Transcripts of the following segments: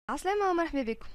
عسلامة ومرحبا بكم.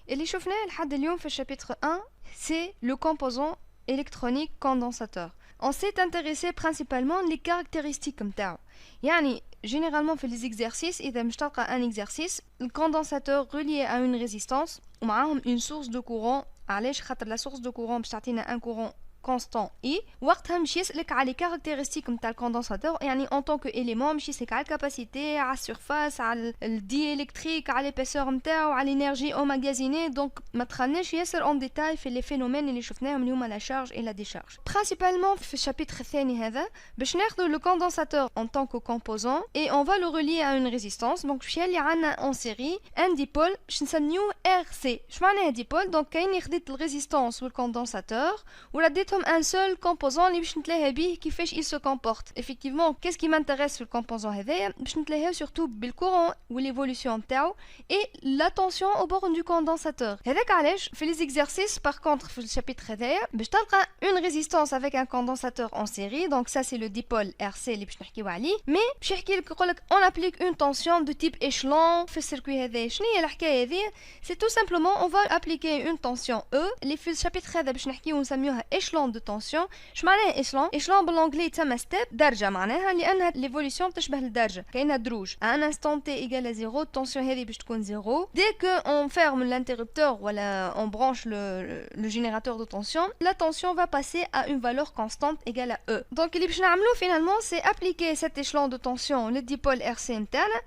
اللي شفناه لحد اليوم في الشابتر 1 c'est le composant électronique condensateur. On s'est intéressé principalement les caractéristiques نتاعو. يعني généralement في les exercices إذا مش تلقى un exercice le condensateur relié à une résistance ومعاهم une source de courant. علاش خاطر la source de courant باش تعطينا un courant constant I وقتها مش يسألك على les caractéristiques نتاع الكوندنساتور يعني en tant que élément مش يسألك على الكاباسيتي على السيرفاس على الديالكتريك على l'épaisseur نتاعو على l'énergie emmagasinée donc ما دخلناش ياسر en détail في les phénomènes اللي شفناهم اللي هما la charge et la décharge. Principalement في الشابتر الثاني هذا باش ناخذ le condensateur en tant que composant et on va le relier à une résistance donc باش يلي عندنا en série un dipôle باش نسميوه RC. اش معناها dipôle donc كاين خديت الريزيستانس والكوندنساتور ولا ديتهم un seul composant اللي باش نتلاها بيه كيفاش il se comporte. Effectivement qu'est-ce qui m'intéresse في الكومبوزون هذايا باش نتلاها surtout بالcourant والévolution نتاعو et la tension au bord du condensateur. هذاك علاش في les exercices par contre في الشابتر هذايا باش تلقى une résistance avec un condensateur en série donc ça c'est le dipôle RC اللي باش نحكيو عليه mais باش يحكي لك يقول لك on applique une tension de type échelon في السيركوي هذايا. شنو هي الحكايه هذه؟ c'est tout simplement on va appliquer une tension E اللي في الشابتر هذا باش نحكيو ونسميوها échelon de tension. اش معناها échelon؟ échelon بالانجلي تسمى step درجه معناها لانها l'évolution تشبه الدرجه كاينها دروج à un instant t égale à 0 التنسيون هذه باش تكون 0 dès que on ferme l'interrupteur ولا on branche le générateur de tension la tension va passer à une valeur constante égale à E. donc اللي باش نعملو finalement c'est appliquer cet échelon de tension le dipôle RC نتاعنا.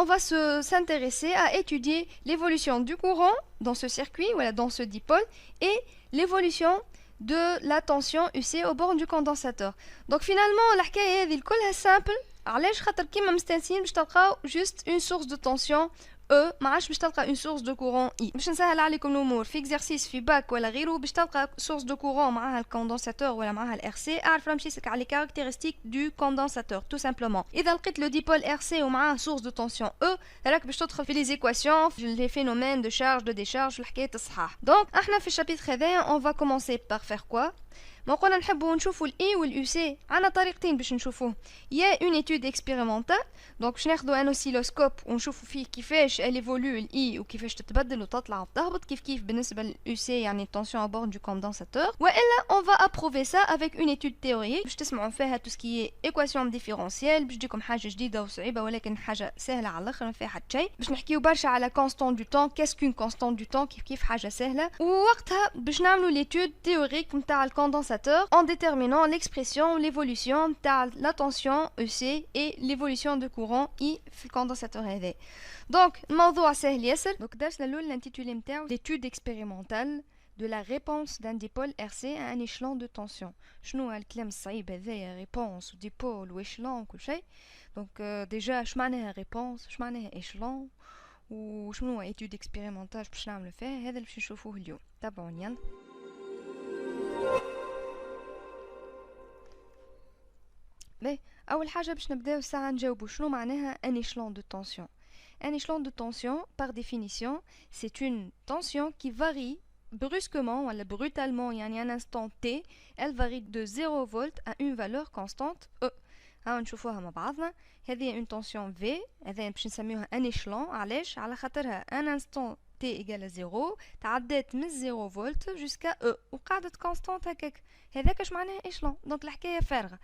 on va s'intéresser à étudier l'évolution du courant dans ce circuit, voilà, dans ce dipôle, et l'évolution de la tension UC au bord du condensateur. Donc finalement, الحكاية هذه الكلها simple. علاش خاطر كيما مستانسين باش تلقاو juste une source de tension E ما عادش باش تلقى une source de courant I. باش نسهل عليكم الامور في exercice في باك ولا غيره باش تلقى source de courant معاها الكوندنساتور ولا معاها الRC اعرف نمشي نسالك على les caractéristiques du condensateur tout simplement. اذا لقيت le dipôle RC ومعاه source de tension E راك باش تدخل في les équations في les phénomènes de charge de décharge الحكاية الصحاح. donc احنا في الشابتر هذايا on va commencer par faire quoi؟ ما قلنا نحبوا نشوفوا الاي واليو سي عندنا طريقتين باش نشوفوه. يا اون ايتود اكسبيريمونتال دونك باش ناخذوا ان اوسيلوسكوب ونشوفوا فيه كيفاش اليفولو الاي وكيفاش تتبدل وتطلع وتهبط كيف بالنسبه لليو سي يعني التنسيون ابورد دو كوندنساتور. والا اون فا ابروفي سا افيك اون ايتود تيوريك باش تسمعوا فيها تو سكي ايكواسيون ديفيرونسيال باش تجيكم حاجه جديده وصعيبه ولكن حاجه سهله على الاخر ما فيها حتى شيء. باش نحكيو برشا على كونستانت دو طون كاسكون كونستانت دو طون كيف حاجه سهله. ووقتها باش نعملوا ليتود تيوريك نتاع الكوندنساتور en déterminant l'expression, l'évolution de la tension EC et l'évolution de courant I في الكوندنساتور هذا. donc الموضوع سهل ياسر. donc درسنا الاول الانتيتولي نتاعو l'étude expérimentale de la réponse d'un dipôle RC à un échelon de tension. شنو هالكلام الصعيب هذايا réponse وديبول وإشلون وكل شيء. donc déjà اش معناها réponse اش معناها échelon وشنو هو étude expérimentale باش نعملو فيها هذا اللي باش نشوفوه اليوم. تابعوني يلا. باهي اول حاجه باش نبداو الساعه نجاوبوا شنو معناها ان échelon de tension. un échelon de tension par définition c'est une tension qui varie brusquement ou brutalement يعني un instant t elle varie de 0 volt à une valeur constante E. ها نشوفوها مع بعضنا. هذه une tension V هذا باش نسميوها un échelon علاش على خاطرها un instant t égale à 0 تعدات من 0 فولت jusqu'à E وقعدت constante هكاك. هذاك اش معناها échelon. donc الحكايه فارغه.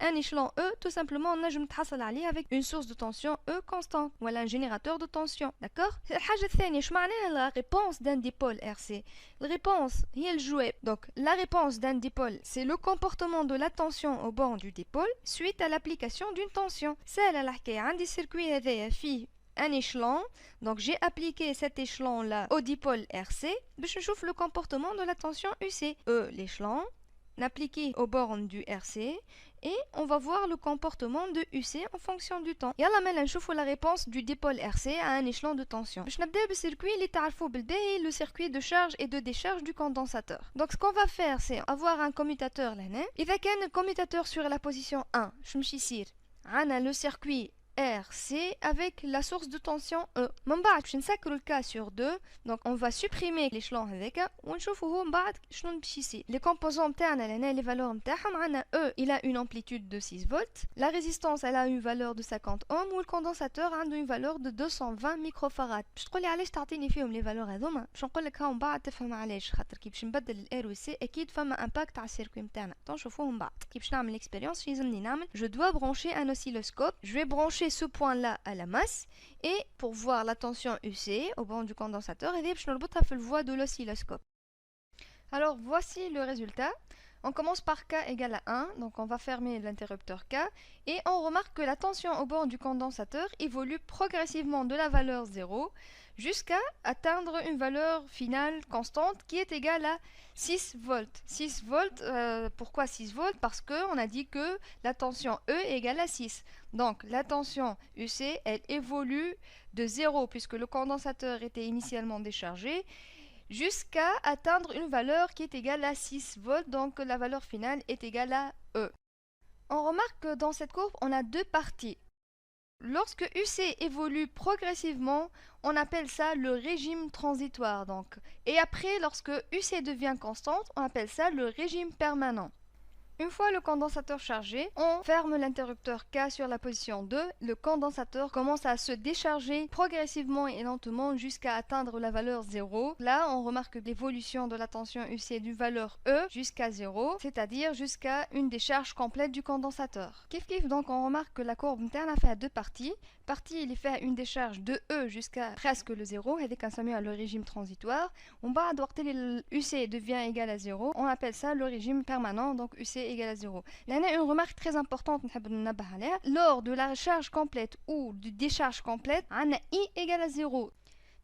un échelon E, tout simplement, نجم تحصل عليه avec une source de tension E constante ou un générateur de tension. D'accord? الحاجة الثانية شو معناها la réponse d'un dipôle RC. La réponse هي الجواب. Donc la réponse d'un dipôle c'est le comportement de la tension au bord du dipôle suite à l'application d'une tension. سهلة الحكاية. عندي السيركوي هذايا فيه un échelon, donc j'ai appliqué cet échelon là au dipôle RC باش نشوف le comportement de la tension UC. L'échelon appliqué au bornes du RC et on va voir le comportement de UC en fonction du temps. يلا مالا نشوفوا la réponse du dipôle RC à un échelon de tension. باش نبداو بالcircuit اللي تعرفوه بالباهي le circuit de charge et de décharge du condensateur. donc ce qu'on va faire c'est avoir un commutateur لهنا. إذا كان le commutateur sur la position 1 شو مش يصير عنا le circuit RC avec la source de tension E. من بعد باش نسكروا le cas sur 2. Donc on va supprimer l'échelon هذاك ونشوفوا هو من بعد شنو باش يصير. Les composants نتاعنا لهنا les valeurs نتاعهم عندنا E il a une amplitude de 6 volts. La résistance elle a une valeur de 50 ohms و الكوندنساتور عنده une valeur de 220 microfarad. باش تقولي علاش تعطيني فيهم les valeurs هذوما؟ باش نقول لك ها من بعد تفهم علاش. خاطر كي باش نبدل ال R و C اكيد فما امباكت على السيركوي نتاعنا. نشوفوه من بعد. كي باش نعمل l'expérience يلزمني نعمل je dois brancher un oscilloscope. Je vais brancher ce point-là à la masse et pour voir la tension UC au bord du condensateur et je نربطها في الvoie de l'oscilloscope. Alors voici le résultat. On commence par K égale à 1, donc on va fermer l'interrupteur K et on remarque que la tension au bord du condensateur évolue progressivement de la valeur 0 jusqu'à atteindre une valeur finale constante qui est égale à 6 volts. 6 volts, pourquoi 6 volts? Parce qu'on a dit que la tension E est égale à 6. Donc la tension UC, elle évolue de 0 puisque le condensateur était initialement déchargé jusqu'à atteindre une valeur qui est égale à 6 volts, donc la valeur finale est égale à E. On remarque que dans cette courbe, on a deux parties. Lorsque UC évolue progressivement, on appelle ça le régime transitoire. Donc. Et après, lorsque UC devient constante, on appelle ça le régime permanent. Une fois le condensateur chargé, on ferme l'interrupteur K sur la position 2. Le condensateur commence à se décharger progressivement et lentement jusqu'à atteindre la valeur 0. Là, on remarque l'évolution de la tension UC d'une valeur E jusqu'à 0, c'est-à-dire jusqu'à une décharge complète du condensateur. Kif kif, donc on remarque que la courbe interne a fait à deux parties. Partie, il est fait à une décharge de E jusqu'à presque le 0, et qu'on s'amuse à le régime transitoire. On va adopter UC devient égal à 0. On appelle ça le régime permanent, donc UC égale à 0. Là, on a une remarque très importante. Lors de la charge complète ou de décharge complète, on a I égale à 0.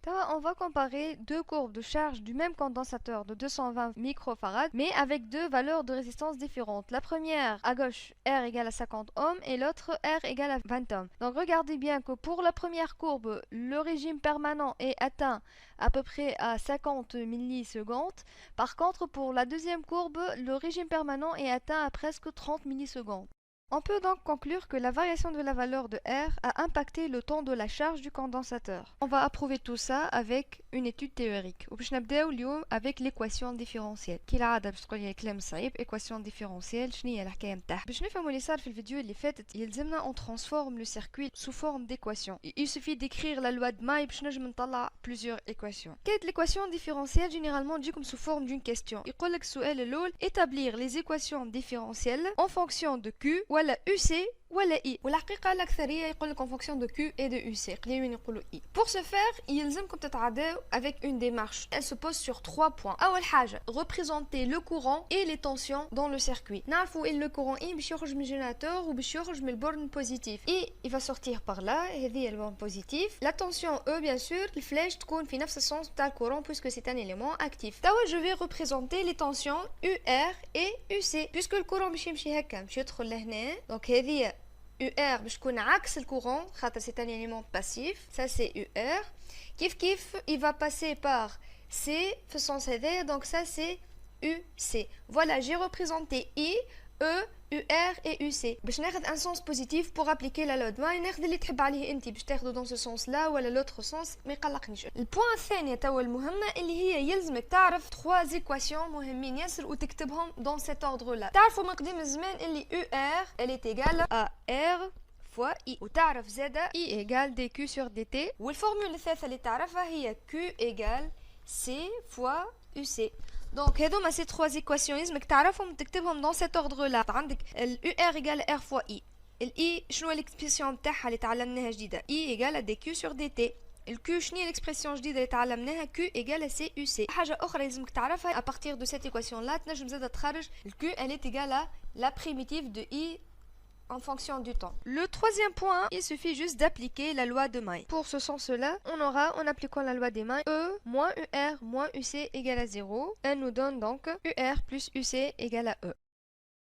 On va comparer deux courbes de charge du même condensateur de 220 microfarad, mais avec deux valeurs de résistance différentes. La première, à gauche, R égale à 50 ohms, et l'autre, R égale à 20 ohms. Donc regardez bien que pour la première courbe, le régime permanent est atteint à peu près à 50 millisecondes. Par contre, pour la deuxième courbe, le régime permanent est atteint à presque 30 millisecondes. On peut donc conclure que la variation de la valeur de R a impacté le temps de la charge du condensateur. On va approuver tout ça avec une étude théorique. وباش نبداو اليوم avec l'équation différentielle. كالعادة باش تقول لي كلام صعيب équation différentielle شنو هي الحكاية نتاعها. باش نفهموا اللي صار في الفيديو اللي فاتت يلزمنا on transforme le circuit sous forme d'équation. Il suffit d'écrire la loi de May باش نجم نطلع plusieurs équations. كانت l'équation différentielle généralement تجيكم sous forme d'une question. يقول لك السؤال الأول établir les équations différentielles en fonction de Q ولا UC ولا I. والحقيقة الأكثرية يقول لك en fonction de Q et de UC. قليلين يقولوا I. Pour ce faire, يلزمكم تتعداو avec une démarche. Elle se pose sur 3 points. أول حاجة, représenter le courant et les tensions dans le circuit. نعرفوا إن le courant I باش يخرج من الجينيراتور وباش يخرج من البورن positif. Et il va sortir par là, هذه البورن positif. La tension E, bien sûr, الفلاش تكون في نفس السنس تاع الكورون puisque c'est un élément actif. توا je vais représenter les tensions UR et UC. Puisque le courant باش يمشي هكا باش يدخل لهنا. Donc هذه UR باش تكون عكس الكورون خاطر c'est un élément passif. Ça c'est UR. Kif kif, il va passer par C في السنس هذا. Donc ça c'est UC. Voilà, j'ai représenté I, E, UR et UC. باش ناخذ un sens positif pour appliquer la loi de May. ناخذ اللي تحب عليه انت باش تاخذه dans ce sens là ولا l'autre sens ما يقلقنيش. البوان الثانية توا المهمة اللي هي يلزمك تعرف 3 équations مهمين ياسر وتكتبهم dans cet ordre là. تعرفوا من قديم الزمان اللي UR elle est égale à R fois I. وتعرف زادا I égale dQ sur dt. والفورمule الثالثة اللي تعرفها هي Q égale C fois UC. Donc هذوما ces 3 équations لازمك تعرفهم تكتبهم dans cet ordre là. عندك ال UR égale R fois I. ال I شنو l'expression نتاعها اللي تعلمناها جديدة I égale dQ sur dt. ال Q شنو هي l'expression جديدة اللي تعلمناها Q égale CUC. حاجة أخرى لازمك تعرفها à partir de cette équation là تنجم زادة تخرج ال Q elle est égale à la primitive de I en fonction du temps. Le troisième point, il suffit juste d'appliquer la loi de May. Pour ce sens-là, on aura, en appliquant la loi des May, E moins UR moins UC égale à 0. Elle nous donne donc UR plus UC égale à E.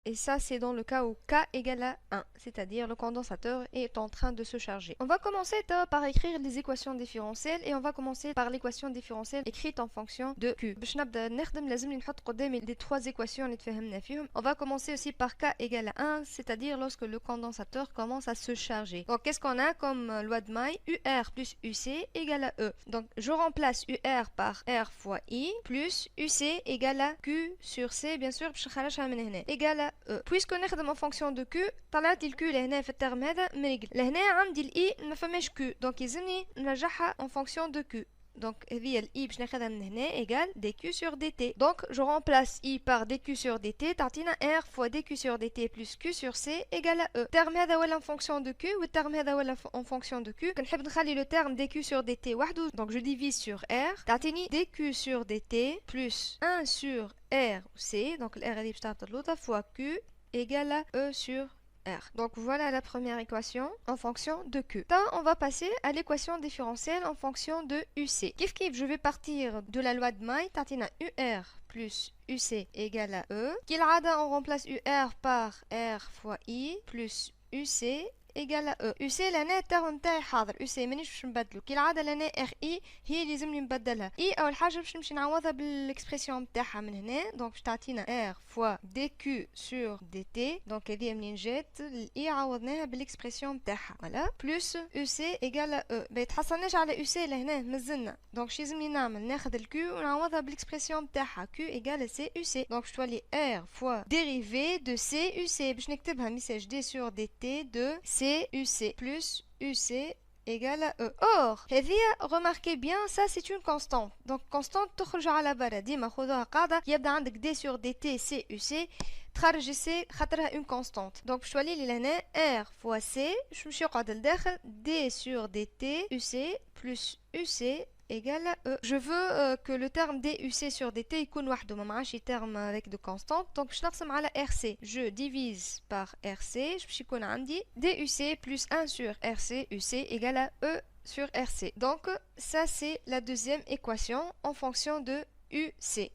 Et ça, c'est dans le cas où K égale à 1, c'est-à-dire le condensateur est en train de se charger. On va commencer par écrire les équations différentielles et on va commencer par l'équation différentielle écrite en fonction de Q. باش نبدا نخدم لازمني نحط قدامي les trois équations اللي تفهمنا فيهم. On va commencer aussi par K égale à 1, c'est-à-dire lorsque le condensateur commence à se charger. Donc qu'est-ce qu'on a comme loi de May? UR plus UC égale à E. Donc je remplace UR par R fois I plus UC égale à Q sur C, bien sûr باش نخرجها من هنا égale à E. Puisque نخدم en fonction de Q طلعت لي الكيو لهنا في الترم هذا مريقل. لهنا عندي الاي ما فماش Q, donc يلزمني نرجعها en fonction de Q. Donc هذه الاي باش ناخذها من هنا égal dq sur dt. Donc je remplace i par dq sur dt تعطينا r fois dq sur dt plus q sur c égale à e. الترم هذا ولا en fonction de q والترم هذا ولا en fonction de q. كنحب نخلي le terme dq sur dt وحده, donc je divise sur r تعطيني dq sur dt plus 1 sur r c, donc r هذه باش تهبط l'autre fois q égale à e sur R. Donc voilà la première équation en fonction de Q. Maintenant, on va passer à l'équation différentielle en fonction de UC. Kif kif, je vais partir de la loi de May. Tatina UR plus UC égale à E. Kil'ada, on remplace UR par R fois I plus UC égale à E. UC لنا الترم تاعي حاضر. UC مانيش باش نبدلو. كالعادة لنا RI هي اللي لازمني نبدلها. I أول حاجة باش نمشي نعوضها بالإكسبرسيون نتاعها من هنا. دونك باش تعطينا R fois dq sur dt. دونك هذه منين جات I عوضناها بالإكسبرسيون نتاعها. فوالا. بلس UC égale à E. ميتحصلناش على UC لهنا مازلنا. دونك شي لازمني نعمل ناخذ الQ ونعوضها بالإكسبرسيون نتاعها. Q égale CUC. دونك باش تولي R fois dérivé de CUC. باش نكتبها ميساج D sur dt de CUC plus UC égale à E. Or, remarquez bien, ça c'est une constante. Donc, constante تخرج على برا. ديما خذوها قاعدة يبدا عندك D sur dt CUC تخرج C خاطرها une constante. Donc, باش تولي لي لهنا R fois C باش نمشي نقعد لداخل D sur dt UC plus UC égale à E. Je veux que le terme DUC sur DT يكون وحده ما معاش terme avec de constante. Donc باش نقسم على RC. Je divise par RC. باش يكون عندي DUC plus 1 sur RC UC égale à E sur RC. Donc ça c'est la deuxième équation en fonction de UC.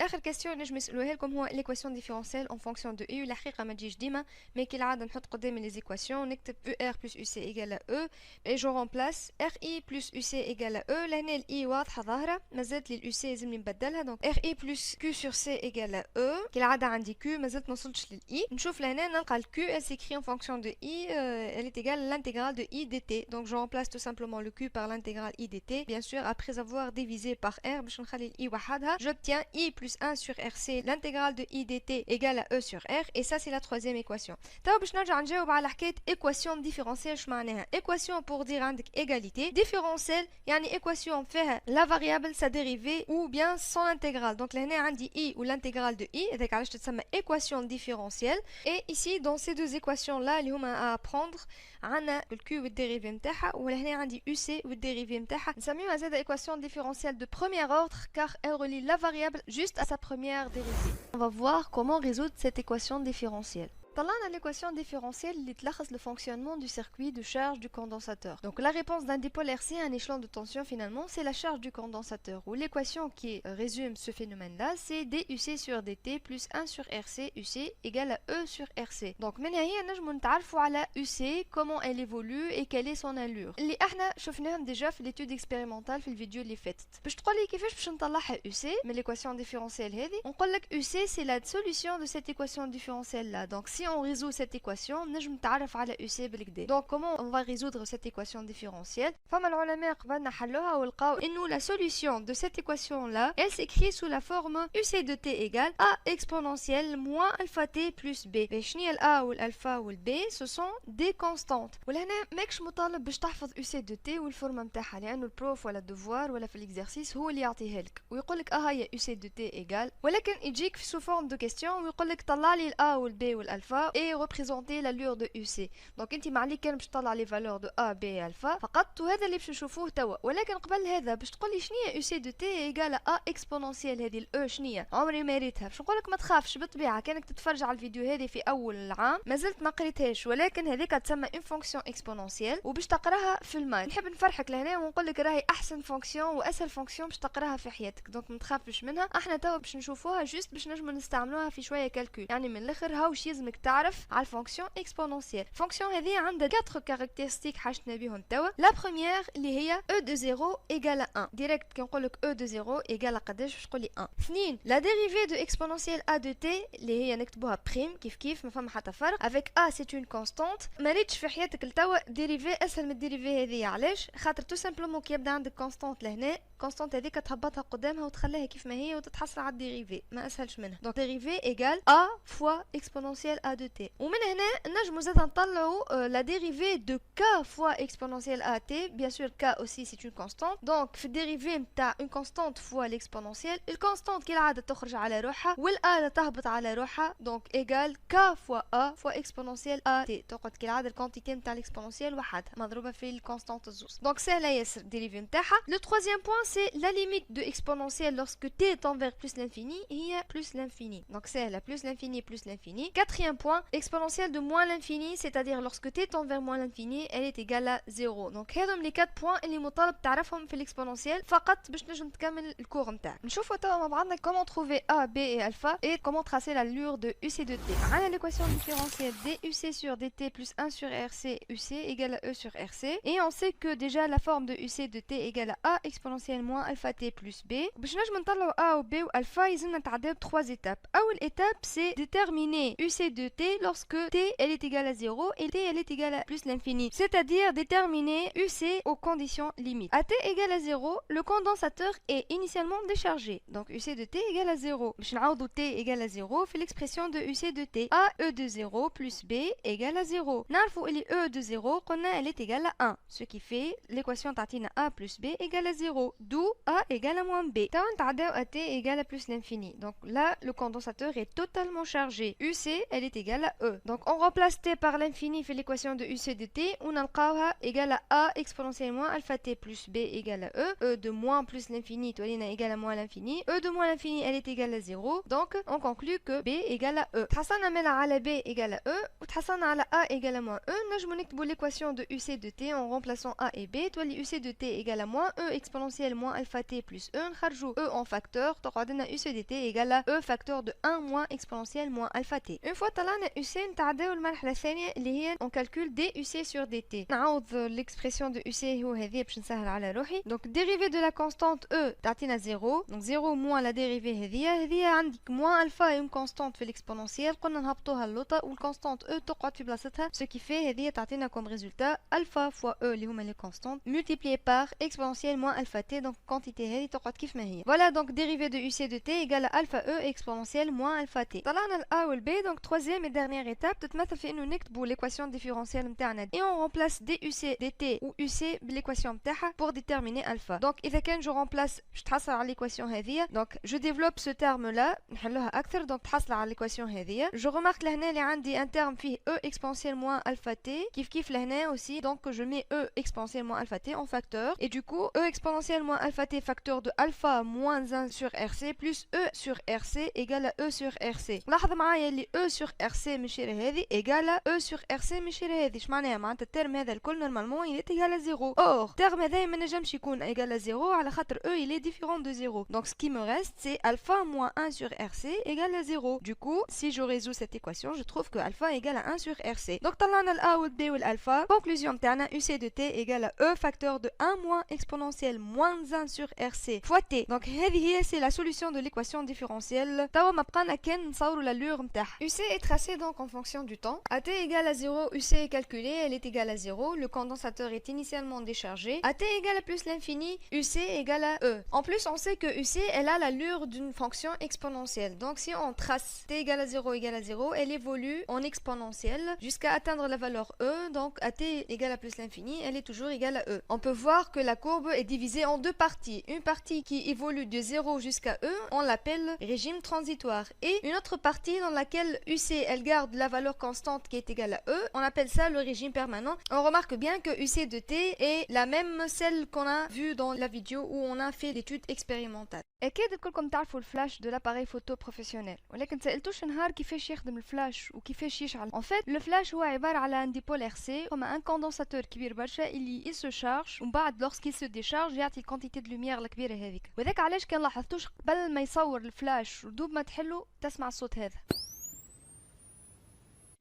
اخر كاستيون نجم نسالوها لكم هو ليكواسيون ديفيرونسيال اون فونكسيون دو اي. الحقيقه ما تجيش ديما مي كالعاده نحط قدامي لي زيكواسيون نكتب او ار بلس او سي ايكال او اي جو رومبلاس ار اي بلس او سي ايكال او. لهنا الاي واضحه ظاهره مازالت لي الاو سي لازمني نبدلها. دونك ار اي بلس كيو سور سي ايكال او. كالعاده عندي كيو مازلت ما وصلتش للاي. نشوف لهنا نلقى الكيو elle s'écrit en fonction de i elle est égale à l'intégrale de i dt. Donc je remplace tout simplement le q par l'intégrale i dt. Bien sûr après avoir divisé par r باش نخلي الاي وحدها j'obtiens i plus 1 sur rc l'intégrale de i dt égale à e sur r. Et ça c'est la troisième équation. توا باش نرجع نجاوب على حكايه équation différentielle. شو معناها équation pour dire عندك égalité. différentielle يعني équation فيها la variable sa dérivée ou bien son intégrale. Donc لهنا عندي i ou l'intégrale de i هذاك علاش تتسمى équation différentielle. Et ici dans ces deux équations là اللي هما à apprendre عندنا ال q والديريفي نتاعها وهنا عندي uc والديريفي نتاعها. نسميوها زاده équation différentielle de premier ordre car elle relie la variable juste à sa première dérivée. On va voir comment résoudre cette équation différentielle. طلعنا l'équation différentielle اللي تلخص le fonctionnement du circuit de charge du condensateur. Donc la réponse d'un dipôle RC à un échelon de tension finalement c'est la charge du condensateur. Ou l'équation qui résume ce phénomène-là c'est DUC sur DT plus 1 sur RC UC égale à E sur RC. Donc من هي نجم نتعرفوا على UC comment elle évolue et quelle est son allure. اللي احنا شفناهم déjà في l'étude expérimentale في الفيديو اللي فاتت. باش تقولي كيفاش باش نطلعها UC من l'équation différentielle هذه. نقول لك UC c'est la solution de cette équation différentielle là. Donc si on résout cette équation نجم نتعرف على UC بالكدا. Donc comment on va résoudre cette équation différentielle? فما العلماء قبلنا حلوها ولقاو انه la solution de cette équation là elle s'écrit sous la forme UC de t égale a exponentielle moins alpha t plus b. شنو هي a والالفا والb ce sont des constantes. ولهنا ماكش مطالب باش تحفظ UC de t والفورمه نتاعها لانه البروف ولا الدفوار ولا في الاكزرسيس هو اللي يعطيها لك ويقول لك هي UC de t égale. ولكن يجيك في sous forme de question ويقول لك طلع لي a والb والالفا alpha est représenter l'allure de UC. Donc انت ما عليك كان باش تطلع لي فالور دو A B alpha فقط، وهذا اللي باش نشوفوه توا. ولكن قبل هذا باش تقول لي شنية UC دو T ايغال A اكسبونونسيال، هذه الاو شنية عمري ما ريتها. باش نقول لك ما تخافش بالطبيعة، كانك تتفرج على الفيديو هذه في اول العام مازلت ما قريتهاش، ولكن هذيك تسمى اون فونكسيون اكسبونونسيال وباش تقراها في الماي. نحب نفرحك لهنا ونقول لك راهي احسن فونكسيون واسهل فونكسيون باش تقراها في حياتك، دونك ما تخافش منها. احنا توا باش نشوفوها جوست باش نجمو نستعملوها في شويه كالكول، يعني من الاخر هاو واش يلزمك تعرف على الفونكسيون اكسبونونسيال. الفونكسيون هذه عندها 4 كاركتيرستيك حاجتنا بهم توا. لا بروميير اللي هي e de 0 égale 1 ديريكت. كي نقول لك e de 0 égale قداش باش تقول لي 1. اثنين لا ديريفي دو اكسبونونسيال a de t اللي هي نكتبوها بريم كيف ما فما حتى فرق. افيك a c'est une constante. ما ريتش في حياتك لتوا ديريفي اسهل من الديريفي هذه، علاش؟ خاطر تو سامبلومون كي يبدا عندك كونستانت لهنا، كونستانت هذيك تهبطها قدامها وتخليها كيف ما هي وتتحصل على الديريفي، ما اسهلش منها. دونك ديريفي ايغال a فوا اكسبونونسيال a de t. ومن هنا نجمو زاد نطلعوا لا ديريفي دو k فوا اكسبونونسيال a t. بيان سور k aussi c'est une constante. دونك في الديريفي نتاع اون كونستانت فوا ليكسبونونسيال، الكونستانت كالعاده تخرج على روحها والا تهبط على روحها، دونك ايغال k فوا a فوا اكسبونونسيال a t. تقعد كالعاده الكونتيتي نتاع الاكسبونونسيال وحدها مضروبه في الكونستانت الزوز. دونك سهله ياسر الديريفي نتاعها. لو troisième point c'est la limite de exponentielle lorsque t tend vers plus l'infini هي plus l'infini. Donc سهله plus l'infini plus l'infini. Quatrième point, exponentielle de moins l'infini, c'est-à-dire lorsque t tend vers moins l'infini elle est égale à 0. Donc هذم لي 4 points اللي مطالب تعرفهم في الاكسبونونسيال فقط باش نجم تكمل الكور نتاعك. نشوفوا توا مع بعضنا comment trouver a b et alpha et comment tracer l'allure de uc de t. عندنا l'équation différentielle duc sur dt plus 1 sur rc uc égale à e sur rc, et on sait que déjà la forme de uc de t égale à a exponentielle moins alpha t plus b. باش نجم نطلعوا a و b و alpha يلزمنا نتعداو 3 étapes. أول étape c'est déterminer uc de t lorsque t elle est égale à 0 et t elle est égale à plus l'infini, c'est-à-dire déterminer uc aux conditions limites. À t égale à 0, le condensateur est initialement déchargé, donc uc de t égale à 0. باش نعوضوا t égale à 0 في l'expression de uc de t. a e de 0 plus b égale à 0. نعرفوا اللي e de 0 قلنا elle est égale à 1, ce qui fait l'équation تعطينا a plus b égale à 0, d'où a égale à moins b. توا نتعداو à t égale à plus l'infini. Donc là, le condensateur est totalement chargé. uc elle est égale à e. Donc on remplace t par l'infini في l'équation de uc de t ونلقاوها égale à a exponentielle moins alpha t plus b égale à e de moins plus l'infini تولينا égale à moins l'infini, e de moins l'infini elle est égale à 0, donc on conclut que b égale à e. تحصلنا منها على b égale à e وتحصلنا على a égale à moins e. نجمو نكتبو l'équation de uc de t en remplaçant a et b. تولي uc de t égale à moins e exponentielle moins alpha t plus e. نخرجو e en facteur تقعد لنا uc de t égale à e facteur de 1 moins exponentielle moins alpha t. une fois طلعنا uc نتعداو المرحلة الثانية اللي هي on calcule duc sur dt. نعوض l'expression de uc هو هذه باش نسهل على روحي. donc dérivée de la constante e تعطينا 0, donc 0 moins la dérivée هذه عندك moins alpha et une constante في l'exponentielle قلنا نهبطوها اللوطة والconstante e تقعد في بلاصتها, ce qui fait هذه تعطينا comme résultat alpha fois e اللي هما les constantes multiplié par exponentielle moins alpha t. donc quantité هذه تقعد كيف ما هي. voilà, donc dérivée de uc de t égale à alpha e exponentielle moins alpha t. طلعنا ال a و ال b. donc troisième et dernière étape تتمثل في انه نكتبوا l'équation différentielle نتاعنا et on remplace duc dt ou uc بالéquation نتاعها pour déterminer alpha. donc اذا كان je remplace باش تحصل على l'équation هذه. donc je développe ce terme là نحلوها اكثر. donc تحصل على l'équation هذه. je remarque لهنا اللي عندي un terme فيه e exponentielle moins alpha t كيف لهنا aussi. donc je mets e exponentielle moins alpha t en facteur et du coup e exponentielle moins alpha t facteur de alpha moins 1 sur rc plus e sur rc égale à e sur rc. لاحظ معايا اللي e sur rc ماشي هذه égale à e sur rc ماشي هذه. اش معناها؟ معناتها الترم هذا الكل نورمالمون il est égal à 0. or الترم هذا ما نجمش يكون égal à 0 على خاطر e il est différent de 0. donc ce qui me reste c'est alpha moins 1 sur rc égale à 0. du coup si je résous cette équation je trouve que alpha égale à 1 sur rc. donc طلعنا ال a ou le b ou l'alpha. conclusion نتاعنا uc de t égale à e facteur de 1 moins exponentielle moins 1 sur rc fois t. donc هذه هي c'est la solution de l'équation différentielle. توا ما بقانا كان نصوروا l'allure نتاعها. uc est tracé donc en fonction du temps. à t égale à 0 uc est calculé, elle est égale à 0, le condensateur est initialement déchargé. à t égale à plus l'infini, uc égale à e. en plus on sait que uc elle a l'allure d'une fonction exponentielle. donc si on trace t égale à 0 égale à 0, elle évolue en exponentielle jusqu'à atteindre la valeur e. donc à t égale à plus l'infini, elle est toujours égale à e. on peut voir que la courbe est divisée en deux parties. une partie qui évolue de 0 jusqu'à e, on l'appelle régime transitoire, et une autre partie dans laquelle uc et elle garde la valeur constante qui est égale à E, on appelle ça le régime permanent. On remarque bien que UC de T est la même celle qu'on a vue dans la vidéo où on a fait l'étude expérimentale. اكيد كلكم تعرفوا الفلاش de l'appareil photo professionnel ولكن سألتوش نهار كيفاش يخدم الفلاش وكيفاش يشعل. En fait le flash هو عبارة على un dipôle RC comme un condensateur كبير برشا اللي il se charge ومن بعد lorsqu'il se décharge يعطي quantité de lumière الكبيرة هذيك. وذاك علاش كان لاحظتوش قبل ما يصور الفلاش ودوب ما تحلو تسمع الصوت هذا.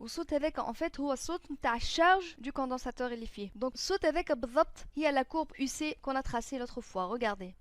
والصوت هذاك en fait هو الصوت نتاع الشارج du condensateur اللي فيه. Donc الصوت هذاك بالضبط هي la courbe UC qu'on a tracée l'autre fois. Regardez.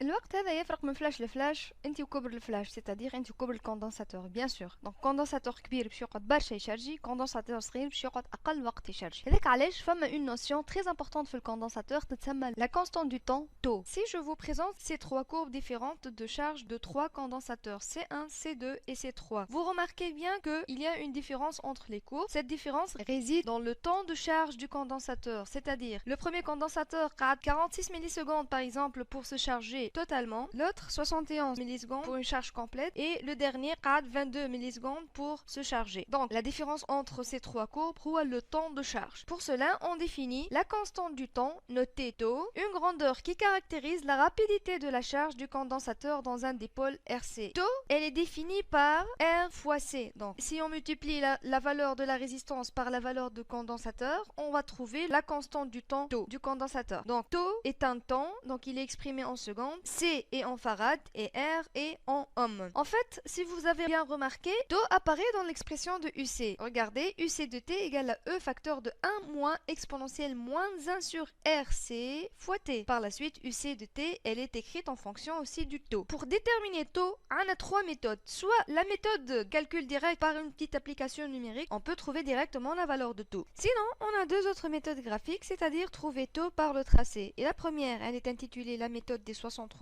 الوقت هذا يفرق من فلاش لفلاش انت وكبر الفلاش سيتادير انت وكبر الكوندنساتور بيان سور. دونك كوندنساتور كبير باش يقعد برشا يشارجي، كوندنساتور صغير باش يقعد اقل وقت يشارجي. هذاك علاش فما اون نوسيون تري امبورطونت في الكوندنساتور تتسمى la constante du temps taux. Si je vous présente ces trois courbes différentes de charge de trois condensateurs C1, C2 et C3, vous remarquez bien qu'il y a une différence entre les courbes. Cette différence réside dans le temps de charge du condensateur, c'est-à-dire le premier condensateur a 46 millisecondes par exemple pour se charger totalement, l'autre 71 millisecondes pour une charge complète et le dernier a 22 millisecondes pour se charger. Donc la différence entre ces trois courbes est le temps de charge. Pour cela, on définit la constante du temps, notée taux, une grandeur qui caractérise la rapidité de la charge du condensateur dans un dipôle RC. Taux, elle est définie par R fois C. Donc si on multiplie la valeur de la résistance par la valeur du condensateur, on va trouver la constante du temps taux du condensateur. Donc taux est un temps, donc il est exprimé en secondes. C est en farad et R est en ohm. En fait, si vous avez bien remarqué, taux apparaît dans l'expression de UC. Regardez, UC de T égale à E facteur de 1 moins exponentielle moins 1 sur RC fois T. Par la suite, UC de T, elle est écrite en fonction aussi du taux. Pour déterminer taux, on a trois méthodes. Soit la méthode calcul direct par une petite application numérique, on peut trouver directement la valeur de taux. Sinon, on a deux autres méthodes graphiques, c'est-à-dire trouver taux par le tracé. Et la première, elle est intitulée la méthode des 63%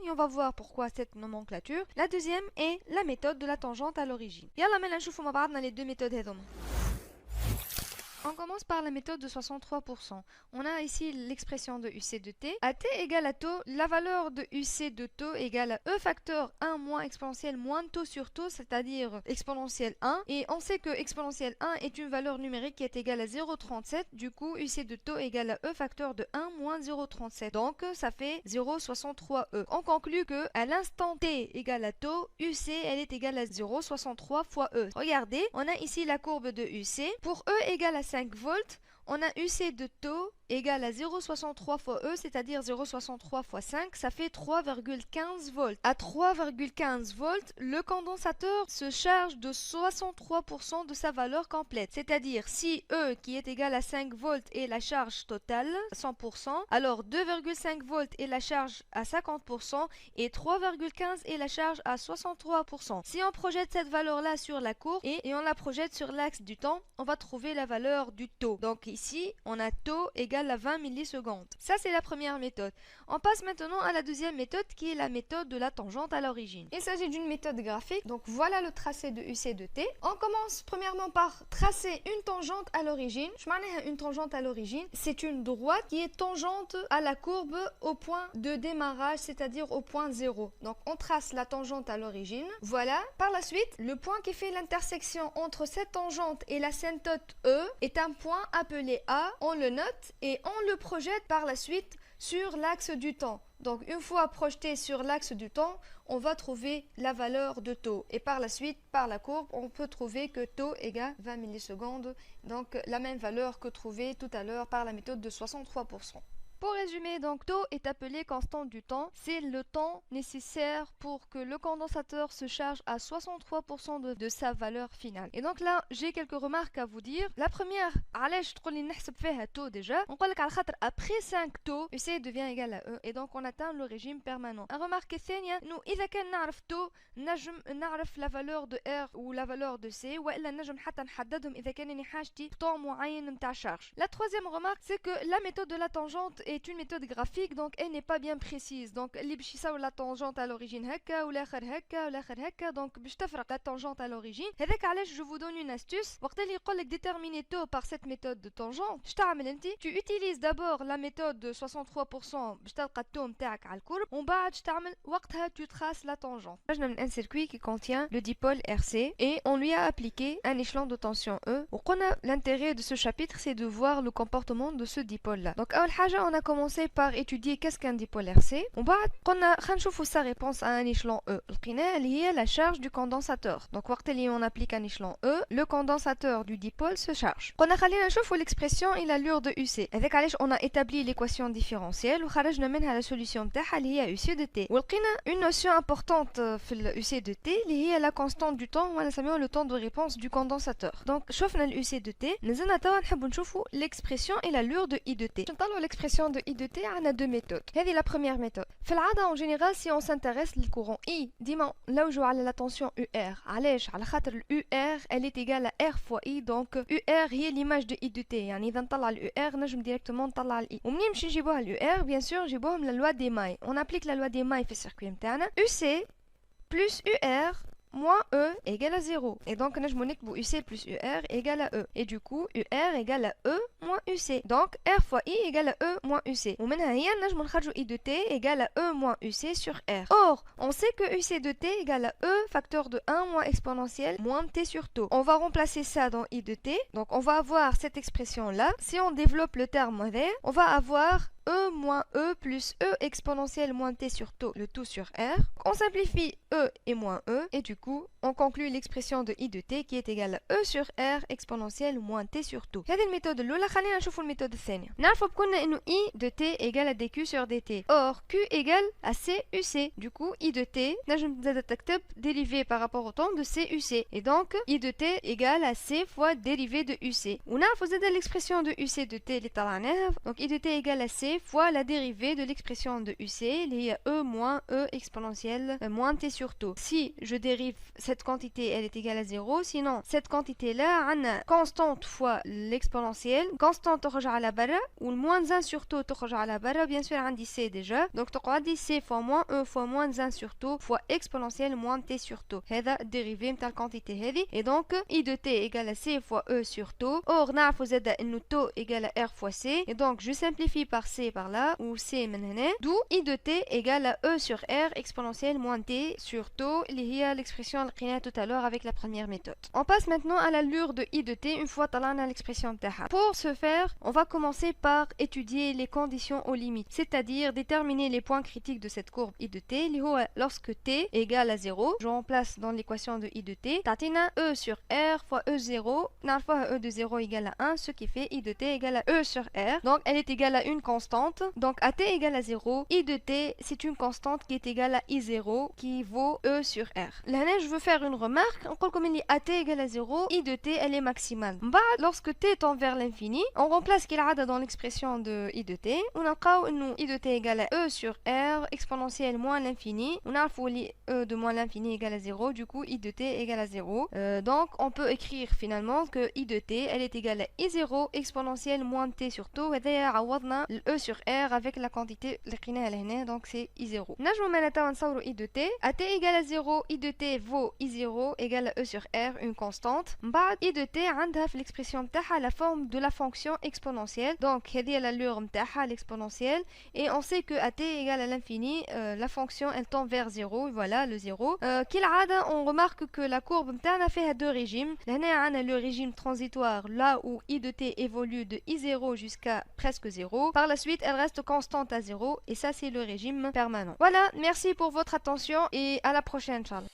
et on va voir pourquoi cette nomenclature. La deuxième est la méthode de la tangente à l'origine. يلا مالا نشوفوا مع بعضنا les deux méthodes هذوما. On commence par la méthode de 63%. On a ici l'expression de UC de T. À T égale à taux, la valeur de UC de taux égale à E facteur 1 moins exponentielle moins taux sur taux, c'est-à-dire exponentielle 1. Et on sait que exponentielle 1 est une valeur numérique qui est égale à 0,37. Du coup, UC de taux égale à E facteur de 1 moins 0,37. Donc, ça fait 0,63E. On conclut que à l'instant T égale à taux, UC, elle est égale à 0,63 fois E. Regardez, on a ici la courbe de UC. Pour E égale à 5 volts, on a UC de taux égale à 0,63 fois E, c'est-à-dire 0,63 fois 5, ça fait 3,15 volts. À 3,15 volts, le condensateur se charge de 63% de sa valeur complète. C'est-à-dire, si E qui est égal à 5 volts est la charge totale, 100%, alors 2,5 volts est la charge à 50% et 3,15 est la charge à 63%. Si on projette cette valeur-là sur la courbe et on la projette sur l'axe du temps, on va trouver la valeur du taux. Donc ici, on a taux égale à 20 millisecondes. Ça, c'est la première méthode. On passe maintenant à la deuxième méthode qui est la méthode de la tangente à l'origine. Il s'agit d'une méthode graphique. Donc voilà le tracé de UC de T. On commence premièrement par tracer une tangente à l'origine. Je m'en ai une tangente à l'origine. C'est une droite qui est tangente à la courbe au point de démarrage, c'est-à-dire au point 0. Donc on trace la tangente à l'origine. Voilà. Par la suite, le point qui fait l'intersection entre cette tangente et l'asymptote E est un point appelé A. On le note et on le projette par la suite sur l'axe du temps. Donc une fois projeté sur l'axe du temps, on va trouver la valeur de taux. Et par la suite, par la courbe, on peut trouver que taux égale 20 millisecondes. Donc la même valeur que trouvée tout à l'heure par la méthode de 63%. Pour résumer, donc taux est appelé constante du temps. C'est le temps nécessaire pour que le condensateur se charge à 63% de sa valeur finale. Et donc là, j'ai quelques remarques à vous dire. La première, علاش تقولي نحسب فيها taux déjà. On قال على خاطر après 5 taux, UC devient égal à E et donc on atteint le régime permanent. La remarque الثانية إنه إذا كان نعرف taux نجم نعرف la valeur de R ou la valeur de C وإلا نجم حتى نحددهم إذا كان حاجتي temps معين نتاع charge. La troisième remarque, c'est que la méthode de la tangente est est une méthode graphique, donc elle n'est pas bien précise. Donc اللي باش يساوي la tangente à l'origine هكا والاخر هكا والاخر هكا، donc باش تفرق la tangente à l'origine. هذاك علاش je vous donne une astuce. وقت اللي يقول لك déterminer taux par cette méthode de tangente، اش تعمل انت؟ tu utilises d'abord la méthode de 63% باش تلقى التو نتاعك على الكورب، ومن بعد اش تعمل وقتها tu traces la tangente. خرجنا من un circuit qui contient le dipôle RC et on lui a appliqué un échelon de tension E. وقلنا l'intérêt de ce chapitre c'est de voir le comportement de ce dipôle là. Donc أول حاجة on a commencé par étudier qu'est-ce qu'un dipôle RC. ومن بعد قلنا خلينا نشوفوا sa réponse à un échelon E. لقينا اللي هي la charge du condensateur. Donc وقت اللي on applique un échelon E, le condensateur du dipôle se charge. قلنا خلينا نشوفوا l'expression et l'allure de UC. هذاك علاش on a établi l'équation différentielle وخرجنا منها la solution نتاعها اللي هي UC de T. ولقينا une notion importante في ال UC de T اللي هي la constante du temps وأنا نسميوها le temps de réponse du condensateur. Donc شفنا ال UC de T، نزلنا توا نحبوا نشوفوا l'expression et l'allure de I de T. نطلعوا l'expression de I de T عندنا deux méthodes. هذه la première méthode. في العادة en général si on s'intéresse للcourant I ديما نلوجوا على la tension UR. علاش؟ على خاطر ال UR elle est égale à R fois I، donc UR هي l'image de I de T. يعني إذا نطلع ال UR نجم directement نطلع ال I. ومنين باش نجيبوها ال UR bien sûr نجيبوها من la loi des mailles. On applique la loi des mailles في السيركوي نتاعنا. UC plus UR moins E égale à 0. Et donc, nous avons UC plus UR égale à E. Et du coup, UR égale à E moins UC. Donc, R fois I égale à E moins UC. Ou maintenant, nous avons I de T égale à E moins UC sur R. Or, on sait que UC de T égale à E facteur de 1 moins exponentielle moins T sur taux. On va remplacer ça dans I de T. Donc, on va avoir cette expression-là. Si on développe le terme modèle, on va avoir E moins E plus E exponentielle moins T sur taux, le tout sur R. On simplifie E et moins E, et du coup, on conclut l'expression de I de T qui est égale à E sur R exponentielle moins T sur taux. هذه الميثود الأولى. خلينا نشوفوا الميثود الثانية. نعرفوا بكلنا إنه I de T égale à dQ sur dt. Or, Q égale à CUC. Du coup, I de T, نجم تزيد تكتب dérivé par rapport au temps de CUC. Et donc, I de T égale à C fois dérivé de UC. ونعرفوا زاد l'expression de UC de T اللي طلعناها. Donc, I de T égale à C fois la dérivée de l'expression de UC, il y a E moins E exponentielle moins T sur taux. Si je dérive cette quantité, elle est égale à 0, sinon cette quantité-là, on a constante fois l'exponentielle, constante تخرج على برا, ou le moins 1 sur taux تخرج على برا, bien sûr عندي C déjà, donc تقعد C fois moins E fois moins 1 sur taux fois exponentielle moins T sur taux. هذا dérivé متاع الquantité هذه, et donc I de T égale à C fois E sur taux. Or, نعرفوا زاد إنه taux égale à R fois C, et donc je simplifie par C par là, ou C من هنا, d'où I de T égale à E sur R exponentielle moins T sur taux, اللي هي l'expression اللي لقيناها tout à l'heure avec la première méthode. On passe maintenant à l'allure de I de T une fois طلعنا l'expression نتاعها. Pour ce faire, on va commencer par étudier les conditions aux limites, c'est-à-dire déterminer les points critiques de cette courbe I de T, اللي هو lorsque T égale à 0, je remplace dans l'équation de I de T, تعطينا E sur R fois E0, نعرفوها E de 0 égale à 1, ce qui fait I de T égale à E sur R, donc elle est égale à une constante. Donc à t égale à 0, I de t, c'est une constante qui est égale à I0 qui vaut E sur R. Là, je veux faire une remarque. On dit comme à t égale à 0, I de t, elle est maximale. Lorsque t tend vers l'infini, on remplace qu'il a dans l'expression de I de t. On a I de t égale à E sur R exponentielle moins l'infini. On a E de moins l'infini égale à 0. Du coup, I de t égale à 0. Donc, on peut écrire finalement que I de t, elle est égale à I0 exponentielle moins t sur taux. Et d'ailleurs, عوضنا E sur R avec la quantité اللي لقيناها لهنا, donc c'est I0. نجمو معناتها نصوروا I de t. À t égale à 0, I de t vaut I0 égale à E sur R, une constante. من بعد I de t عندها في l'expression نتاعها la forme de la fonction exponentielle. Donc هذه l'allure نتاعها l'exponentielle, et on sait que à t égale à l'infini, la fonction elle tend vers 0, voilà le 0. كالعادة on remarque que la courbe نتاعنا فيها deux régimes. لهنا عندنا le régime transitoire là où I de t évolue de I0 jusqu'à presque 0. Par la suite, elle reste constante à 0, et ça c'est le régime permanent. Voilà, merci pour votre attention et à la prochaine, Charles.